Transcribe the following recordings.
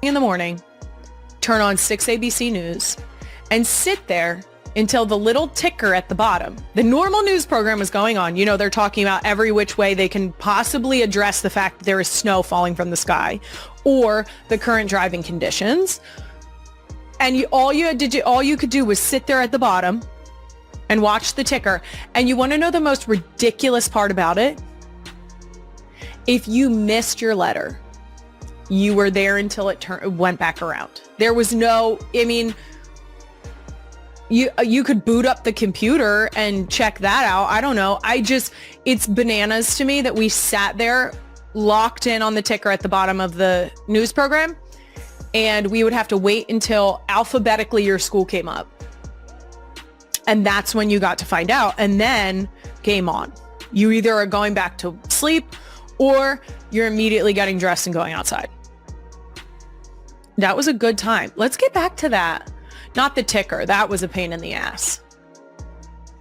in the morning, turn on 6 ABC News, and sit there until the little ticker at the bottom, the normal news program is going on. You know, they're talking about every which way they can possibly address the fact that there is snow falling from the sky or the current driving conditions. And all you could do was sit there at the bottom and watch the ticker. And you want to know the most ridiculous part about it? If you missed your letter, you were there until it went back around. There was no, I mean, you could boot up the computer and check that out. I don't know. It's bananas to me that we sat there locked in on the ticker at the bottom of the news program, and we would have to wait until alphabetically your school came up. And that's when you got to find out. And then game on. You either are going back to sleep or you're immediately getting dressed and going outside. That was a good time. Let's get back to that. Not the ticker. That was a pain in the ass.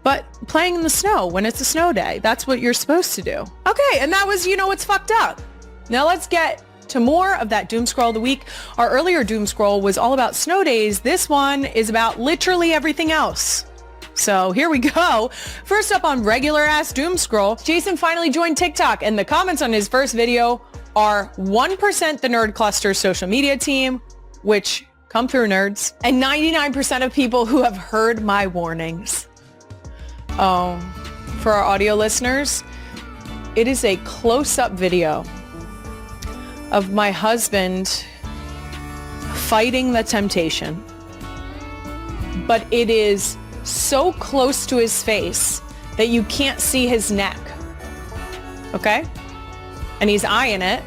But playing in the snow when it's a snow day. That's what you're supposed to do. Okay, and that was, what's fucked up. Now let's get to more of that doom scroll of the week. Our earlier doom scroll was all about snow days. This one is about literally everything else. So here we go. First up on regular ass doom scroll, Jason finally joined TikTok, and the comments on his first video are 1% the Nerd Cluster social media team, which come through, nerds, and 99% of people who have heard my warnings. Oh, for our audio listeners, it is a close-up video of my husband fighting the temptation, but it is so close to his face that you can't see his neck. Okay? And he's eyeing it.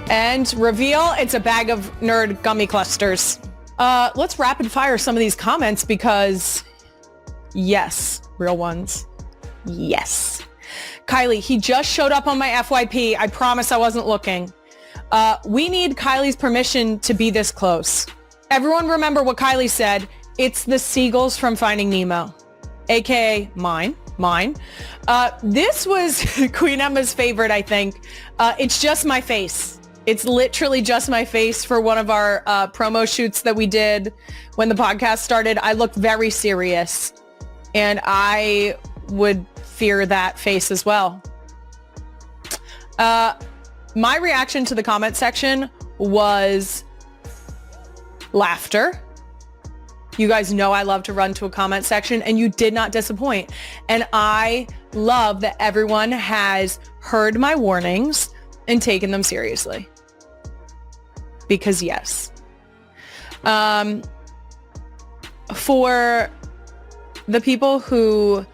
And reveal, it's a bag of nerd gummy clusters. Let's rapid fire some of these comments because yes, real ones. Yes. Kylie, he just showed up on my FYP. I promise I wasn't looking. We need Kylie's permission to be this close. Everyone remember what Kylie said. It's the seagulls from Finding Nemo, aka mine. This was Queen Emma's favorite, I think. It's just my face. It's literally just my face for one of our promo shoots that we did when the podcast started. I looked very serious, and I would fear that face as well. My reaction to the comment section was laughter. You guys know I love to run to a comment section, and you did not disappoint. And I love that everyone has heard my warnings and taken them seriously. Because yes. For the people who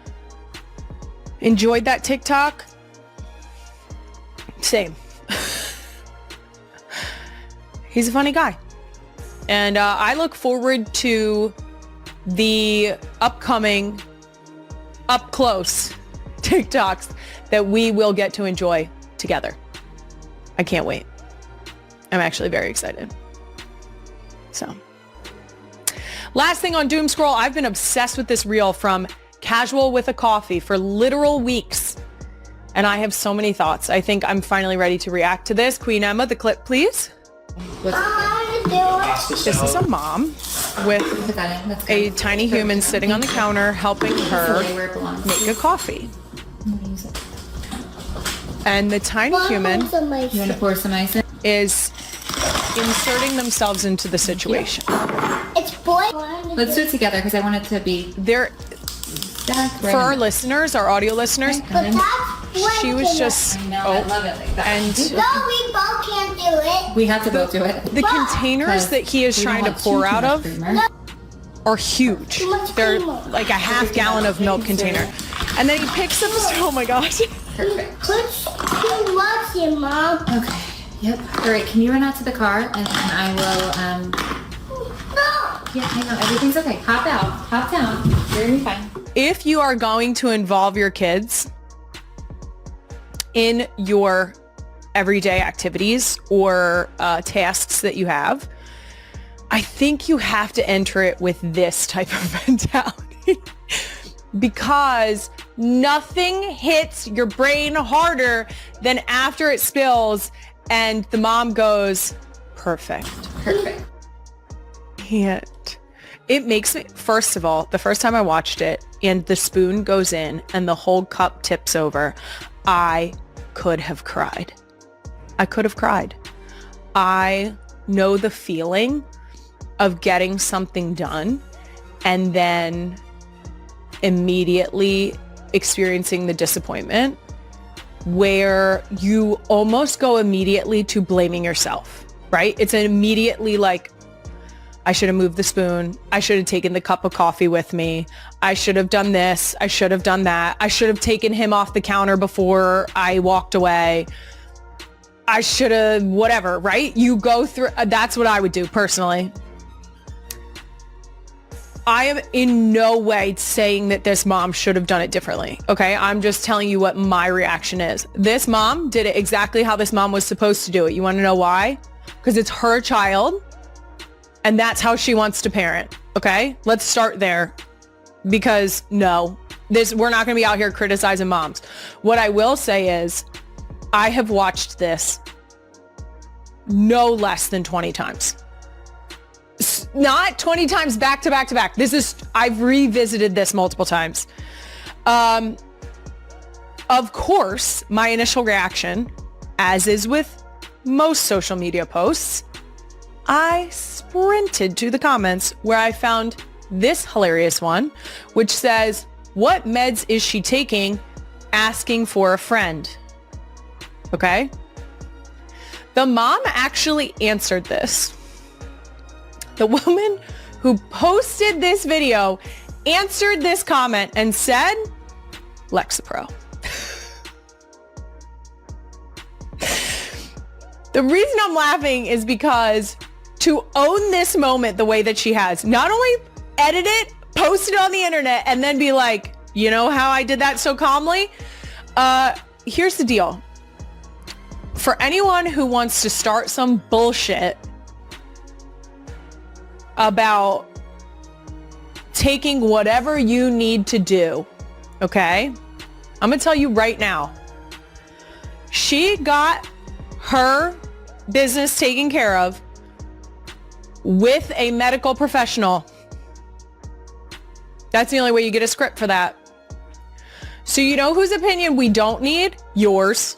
enjoyed that TikTok, same. He's a funny guy. And I look forward to the upcoming, up close TikToks that we will get to enjoy together. I can't wait. I'm actually very excited. So, last thing on Doom Scroll, I've been obsessed with this reel from Casual with a Coffee for literal weeks. And I have so many thoughts. I think I'm finally ready to react to this. Queen Emma, the clip, please. This is a mom with a tiny human sitting on the counter helping her make a coffee. And the tiny human is inserting themselves into the situation. It's boy. Let's do it together because I want it to be there. For our listeners, our audio listeners, she was just, I love it like that. And no, we both can't do it. We have to both do it. The containers that he is trying to pour out of are huge. They're like a half gallon of milk container. And then he picks up, oh my gosh. Perfect. He loves you, Mom. Okay. Yep. All right. Can you run out to the car and I will, No. yeah, I know. Everything's okay. Hop out. Hop down. You're going to be fine. If you are going to involve your kids in your everyday activities or tasks that you have, I think you have to enter it with this type of mentality because nothing hits your brain harder than after it spills And the mom goes, perfect. Perfect. Can't. It makes me, first of all, the first time I watched it and the spoon goes in and the whole cup tips over, I could have cried. I could have cried. I know the feeling of getting something done and then immediately experiencing the disappointment where you almost go immediately to blaming yourself, right? It's an immediately like, I should have moved the spoon. I should have taken the cup of coffee with me. I should have done this. I should have done that. I should have taken him off the counter before I walked away. I should have, whatever, right? You go through, that's what I would do personally. I am in no way saying that this mom should have done it differently. Okay. I'm just telling you what my reaction is. This mom did it exactly how this mom was supposed to do it. You want to know why? Because it's her child and that's how she wants to parent. Okay. Let's start there because no, we're not going to be out here criticizing moms. What I will say is I have watched this no less than 20 times. Not 20 times back to back to back. I've revisited this multiple times. Of course, my initial reaction, as is with most social media posts, I sprinted to the comments where I found this hilarious one, which says, what meds is she taking? Asking for a friend. Okay. The mom actually answered this. The woman who posted this video answered this comment and said, Lexapro. The reason I'm laughing is because to own this moment the way that she has, not only edit it, post it on the internet, and then be like, you know how I did that so calmly? Here's the deal. For anyone who wants to start some bullshit about taking whatever you need to do, okay? I'm gonna tell you right now. She got her business taken care of with a medical professional. That's the only way you get a script for that. So you know whose opinion we don't need? Yours.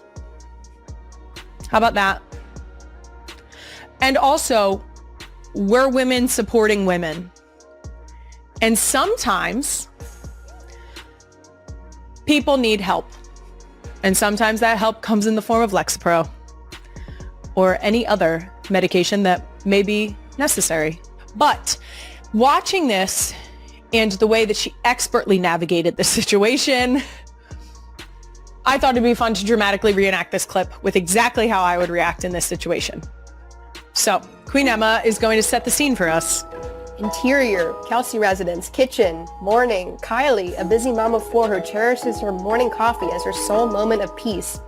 How about that? And also, we're women supporting women. And sometimes people need help. And sometimes that help comes in the form of Lexapro or any other medication that may be necessary. But watching this and the way that she expertly navigated the situation, I thought it'd be fun to dramatically reenact this clip with exactly how I would react in this situation. So Queen Emma is going to set the scene for us. Interior, Kelce residence, kitchen, morning, Kylie, a busy mom of four who cherishes her morning coffee as her sole moment of peace,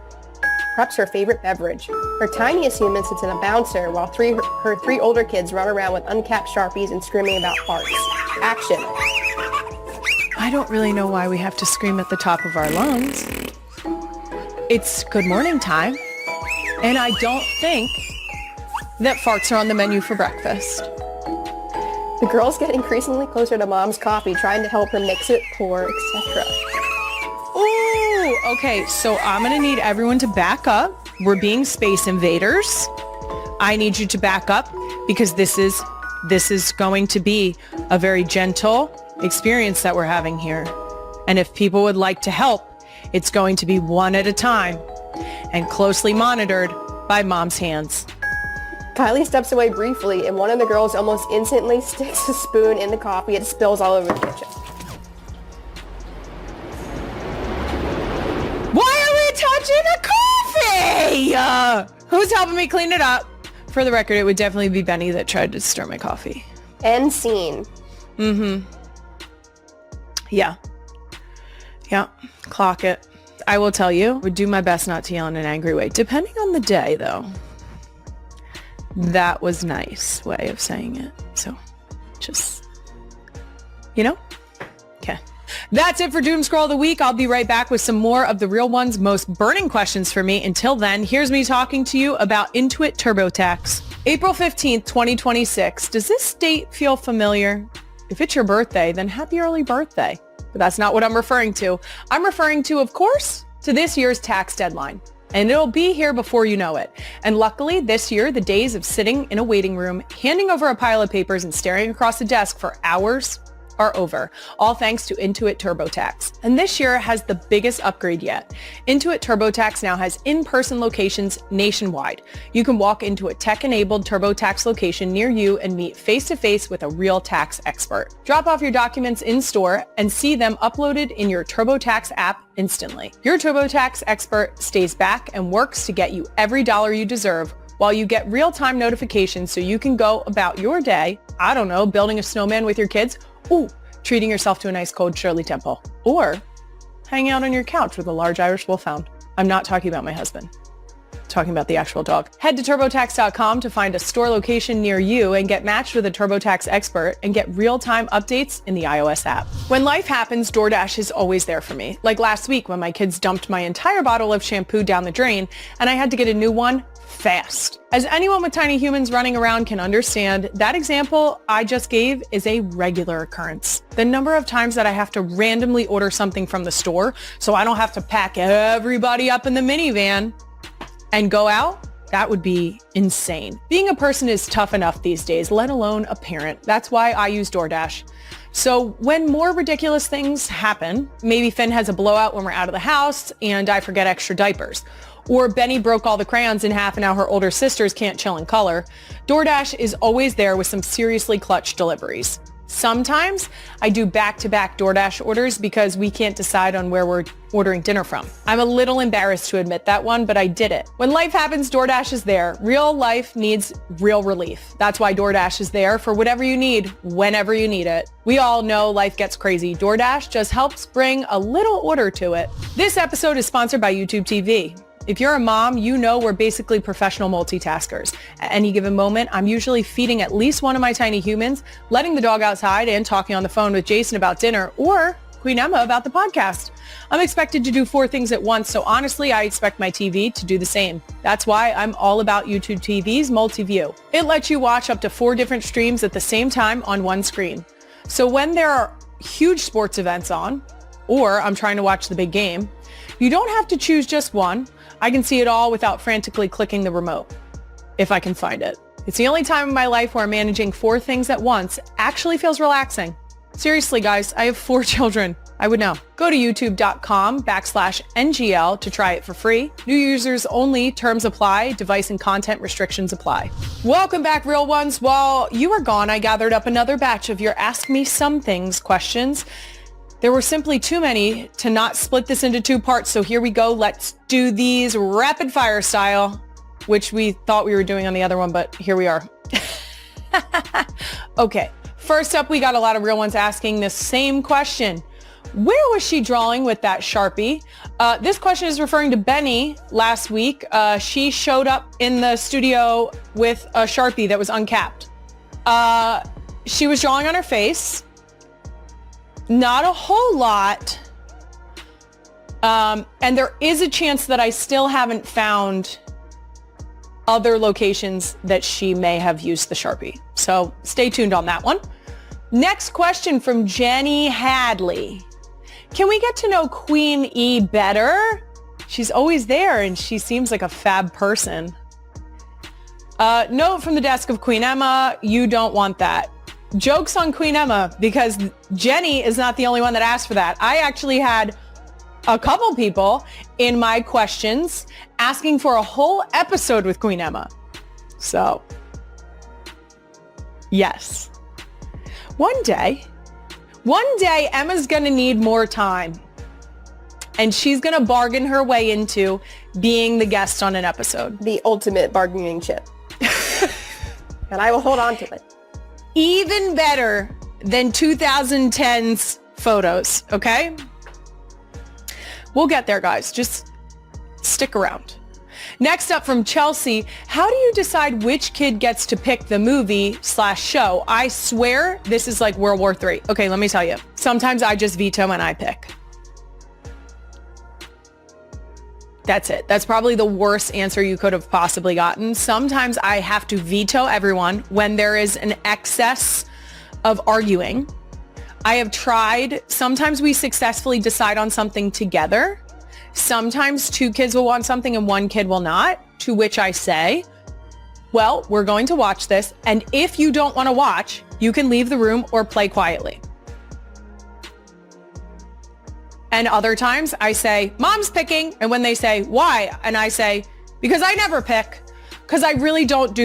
preps her favorite beverage. Her tiniest human sits in a bouncer while her three older kids run around with uncapped Sharpies and screaming about farts. Action. I don't really know why we have to scream at the top of our lungs. It's good morning time, and I don't think that farts are on the menu for breakfast. The girls get increasingly closer to mom's coffee, trying to help her mix it, pour, etc. Ooh, okay, so I'm gonna need everyone to back up. We're being space invaders. I need you to back up because this is going to be a very gentle experience that we're having here. And if people would like to help, it's going to be one at a time and closely monitored by mom's hands. Kylie steps away briefly, and one of the girls almost instantly sticks a spoon in the coffee. It spills all over the kitchen. Why are we touching the coffee? Who's helping me clean it up? For the record, it would definitely be Benny that tried to stir my coffee. End scene. Yeah. Yeah. Clock it. I will tell you, I would do my best not to yell in an angry way. Depending on the day, though. That was nice way of saying it. So, just, you know? Okay. That's it for Doom Scroll of the Week. I'll be right back with some more of the Real One's most burning questions for me. Until then, here's me talking to you about Intuit TurboTax. April 15th, 2026. Does this date feel familiar? If it's your birthday, then happy early birthday. But that's not what I'm referring to. I'm referring to, of course, to this year's tax deadline. And it'll be here before you know it. And luckily, this year, the days of sitting in a waiting room, handing over a pile of papers and staring across the desk for hours are over, all thanks to Intuit TurboTax. And this year has the biggest upgrade yet. Intuit TurboTax now has in-person locations nationwide. You can walk into a tech-enabled TurboTax location near you and meet face-to-face with a real tax expert. Drop off your documents in-store and see them uploaded in your TurboTax app instantly. Your TurboTax expert stays back and works to get you every dollar you deserve, while you get real-time notifications so you can go about your day, I don't know, building a snowman with your kids, ooh, treating yourself to a nice cold Shirley Temple, or hanging out on your couch with a large Irish Wolfhound. I'm not talking about my husband. I'm talking about the actual dog. Head to TurboTax.com to find a store location near you and get matched with a TurboTax expert and get real-time updates in the iOS app. When life happens, DoorDash is always there for me. Like last week when my kids dumped my entire bottle of shampoo down the drain and I had to get a new one fast. As anyone with tiny humans running around can understand, that example I just gave is a regular occurrence. The number of times that I have to randomly order something from the store so I don't have to pack everybody up in the minivan and go out, that would be insane. Being a person is tough enough these days, let alone a parent. That's why I use DoorDash. So when more ridiculous things happen, maybe Finn has a blowout when we're out of the house and I forget extra diapers, or Benny broke all the crayons in half and now her older sisters can't chill in color, DoorDash is always there with some seriously clutch deliveries. Sometimes I do back-to-back DoorDash orders because we can't decide on where we're ordering dinner from. I'm a little embarrassed to admit that one, but I did it. When life happens, DoorDash is there. Real life needs real relief. That's why DoorDash is there for whatever you need, whenever you need it. We all know life gets crazy. DoorDash just helps bring a little order to it. This episode is sponsored by YouTube TV. If you're a mom, you know we're basically professional multitaskers. At any given moment, I'm usually feeding at least one of my tiny humans, letting the dog outside, and talking on the phone with Jason about dinner or Queen Emma about the podcast. I'm expected to do 4 things at once, so honestly, I expect my TV to do the same. That's why I'm all about YouTube TV's multi-view. It lets you watch up to 4 different streams at the same time on one screen. So when there are huge sports events on, or I'm trying to watch the big game, you don't have to choose just one. I can see it all without frantically clicking the remote, if I can find it. It's the only time in my life where managing 4 things at once actually feels relaxing. Seriously, guys, I have 4 children. I would know. Go to youtube.com/NGL to try it for free. New users only. Terms apply. Device and content restrictions apply. Welcome back, Real Ones. While you were gone, I gathered up another batch of your Ask Me Some Things questions. There were simply too many to not split this into 2 parts, so here we go. Let's do these rapid fire style, which we thought we were doing on the other one, but here we are. Okay, first up, we got a lot of Real Ones asking the same question. Where was she drawing with that Sharpie? This question is referring to Benny last week. She showed up in the studio with a Sharpie that was uncapped. She was drawing on her face. Not a whole lot. And there is a chance that I still haven't found other locations that she may have used the Sharpie. So stay tuned on that one. Next question from Jenny Hadley. Can we get to know Queen E better? She's always there and she seems like a fab person. Note from the desk of Queen Emma, you don't want that. Jokes on Queen Emma, because Jenny is not the only one that asked for that. I actually had a couple people in my questions asking for a whole episode with Queen Emma. So, yes. One day, Emma's going to need more time. And she's going to bargain her way into being the guest on an episode. The ultimate bargaining chip. And I will hold on to it. Even better than 2010's photos, okay? We'll get there, guys. Just stick around. Next up from Chelsea, how do you decide which kid gets to pick the movie/show? I swear this is like World War III. Okay, let me tell you. Sometimes I just veto and I pick. That's it. That's probably the worst answer you could have possibly gotten. Sometimes I have to veto everyone when there is an excess of arguing. I have tried. Sometimes we successfully decide on something together. Sometimes two kids will want something and one kid will not, to which I say, well, we're going to watch this. And if you don't want to watch, you can leave the room or play quietly. And other times I say, mom's picking. And when they say, why? And I say, because I never pick. Because I really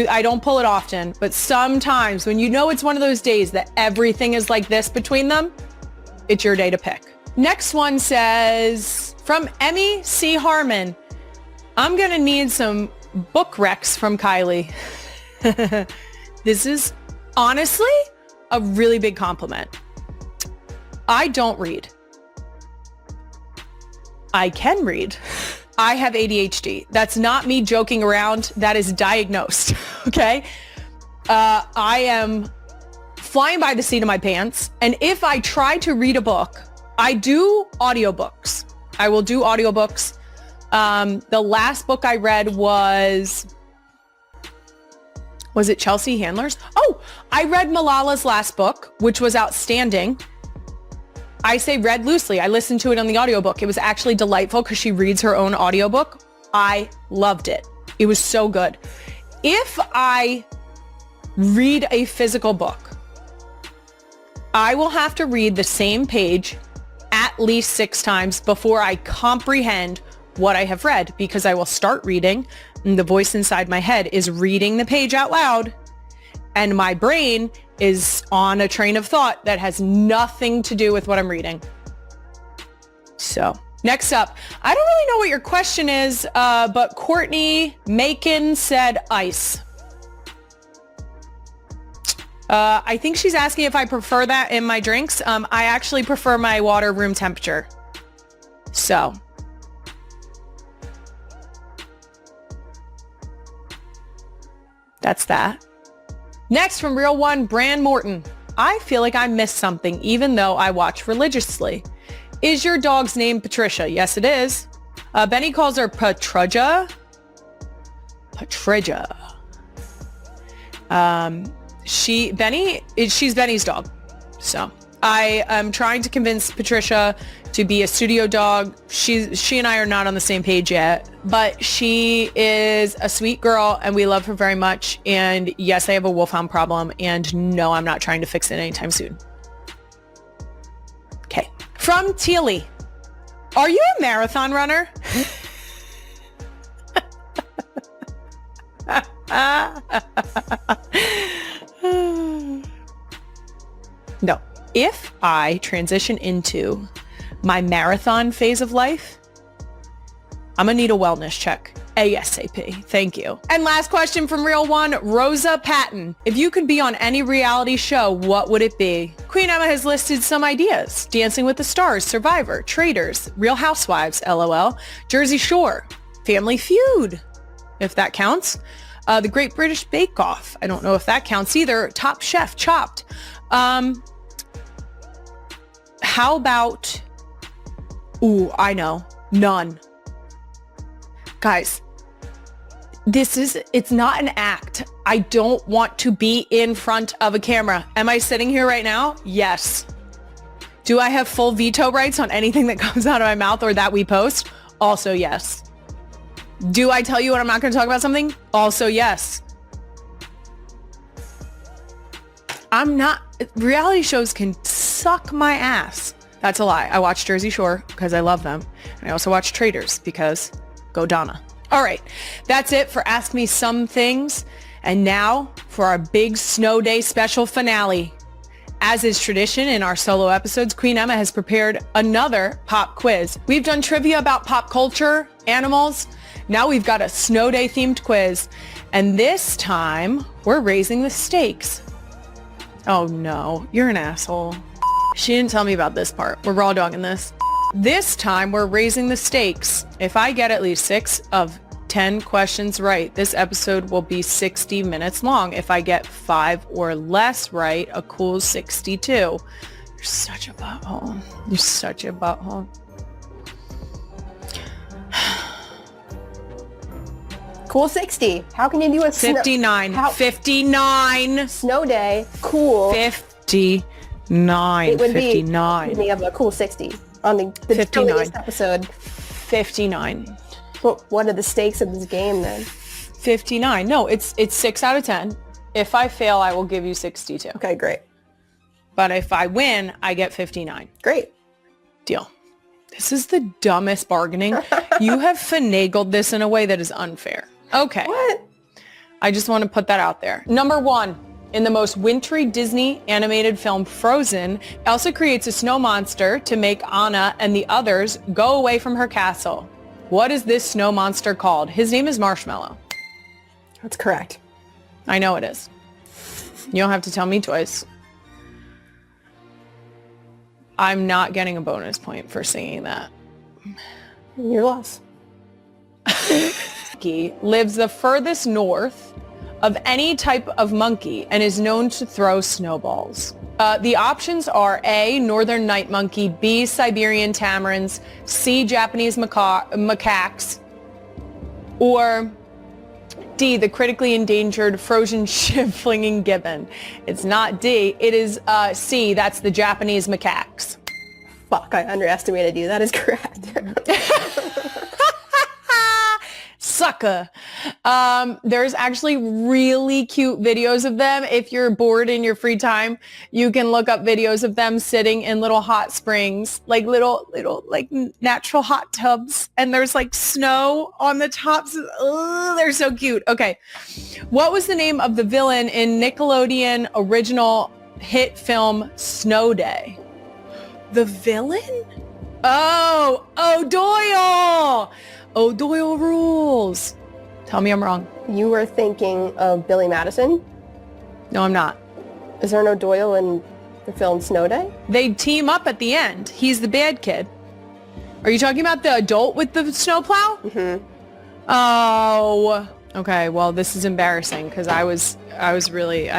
I don't pull it often. But sometimes when you know it's one of those days that everything is like this between them, it's your day to pick. Next one says, from Emmy C. Harmon, I'm going to need some book recs from Kylie. This is honestly a really big compliment. I don't read. I can read. I have ADHD. That's not me joking around. That is diagnosed. Okay. I am flying by the seat of my pants. And if I try to read a book, I do audiobooks. I will do audiobooks. The last book I read was it Chelsea Handler's? Oh, I read Malala's last book, which was outstanding. I say read loosely. I listened to it on the audiobook. It was actually delightful because she reads her own audiobook. I loved it. It was so good. If I read a physical book, I will have to read the same page at least 6 times before I comprehend what I have read, because I will start reading and the voice inside my head is reading the page out loud and my brain is on a train of thought that has nothing to do with what I'm reading. So next up, I don't really know what your question is, but Courtney Macon said ice. I think she's asking if I prefer that in my drinks. I actually prefer my water room temperature. So that's that. Next from Real One, Bran Morton. I feel like I missed something even though I watch religiously. Is your dog's name Patricia? Yes, it is. Benny calls her Patruja. She's Benny's dog. So I am trying to convince Patricia to be a studio dog. She and I are not on the same page yet, but she is a sweet girl and we love her very much. And yes, I have a wolfhound problem, and no, I'm not trying to fix it anytime soon. Okay. From Teely. Are you a marathon runner? No. If I transition into my marathon phase of life, I'm gonna need a wellness check ASAP. Thank you. And last question from Real One, Rosa Patton. If you could be on any reality show, what would it be? Queen Emma has listed some ideas. Dancing with the Stars, Survivor, Traitors, Real Housewives, LOL, Jersey Shore, Family Feud, if that counts. The Great British Bake Off. I don't know if that counts either. Top Chef, Chopped. How about, I know, none. Guys, it's not an act. I don't want to be in front of a camera. Am I sitting here right now? Yes. Do I have full veto rights on anything that comes out of my mouth or that we post? Also, yes. Do I tell you when I'm not going to talk about something? Also, yes. Reality shows can suck my ass. That's a lie. I watch Jersey Shore because I love them. And I also watch Traitors because go Donna. All right. That's it for Ask Me Some Things. And now for our big snow day special finale. As is tradition in our solo episodes, Queen Emma has prepared another pop quiz. We've done trivia about pop culture, animals. Now we've got a snow day themed quiz. And this time we're raising the stakes. Oh no, you're an asshole. She didn't tell me about this part. We're raw dogging this. This time we're raising the stakes. If I get at least 6 of 10 questions right, this episode will be 60 minutes long. If I get 5 or less right, a cool 62. You're such a butthole. You're such a butthole. Cool 60. How can you do a 59. 59. Snow day? Cool. 59. It would 59. be of a cool 60 on the 59 snowiest episode. 59. What are the stakes of this game then? 59. No, it's 6 out of 10. If I fail, I will give you 62. Okay, great. But if I win, I get 59. Great. Deal. This is the dumbest bargaining. You have finagled this in a way that is unfair. Okay. What? I just want to put that out there. Number 1, in the most wintry Disney animated film Frozen, Elsa creates a snow monster to make Anna and the others go away from her castle. What is this snow monster called? His name is Marshmallow. That's correct. I know it is. You don't have to tell me twice. I'm not getting a bonus point for singing that. Your loss. Monkey lives the furthest north of any type of monkey and is known to throw snowballs. The options are A, northern night monkey, B, Siberian tamarins, C, Japanese macaques, or D, the critically endangered frozen ship-flinging gibbon. It's not D, it is C, that's the Japanese macaques. Fuck, I underestimated you. That is correct. Sucker. There's actually really cute videos of them. If you're bored in your free time, you can look up videos of them sitting in little hot springs, like little like natural hot tubs. And there's like snow on the tops. Ugh, they're so cute. Okay. What was the name of the villain in Nickelodeon original hit film Snow Day? The villain? Oh, O'Doyle. O'Doyle rules. Tell me I'm wrong. You were thinking of Billy Madison? No, I'm not. Is there no Doyle in the film Snow Day? They team up at the end. He's the bad kid. Are you talking about the adult with the snowplow? Mm-hmm. Oh. Okay, well, this is embarrassing because I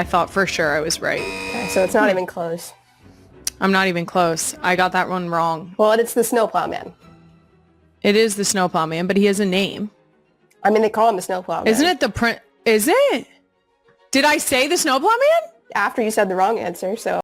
thought for sure I was right. Okay, so it's not even close. I'm not even close. I got that one wrong. Well, it's the Snowplow Man. It is the Snowplow Man, but he has a name. I mean, they call him the Snowplow Man. Isn't it the Is it? Did I say the Snowplow Man? After you said the wrong answer, so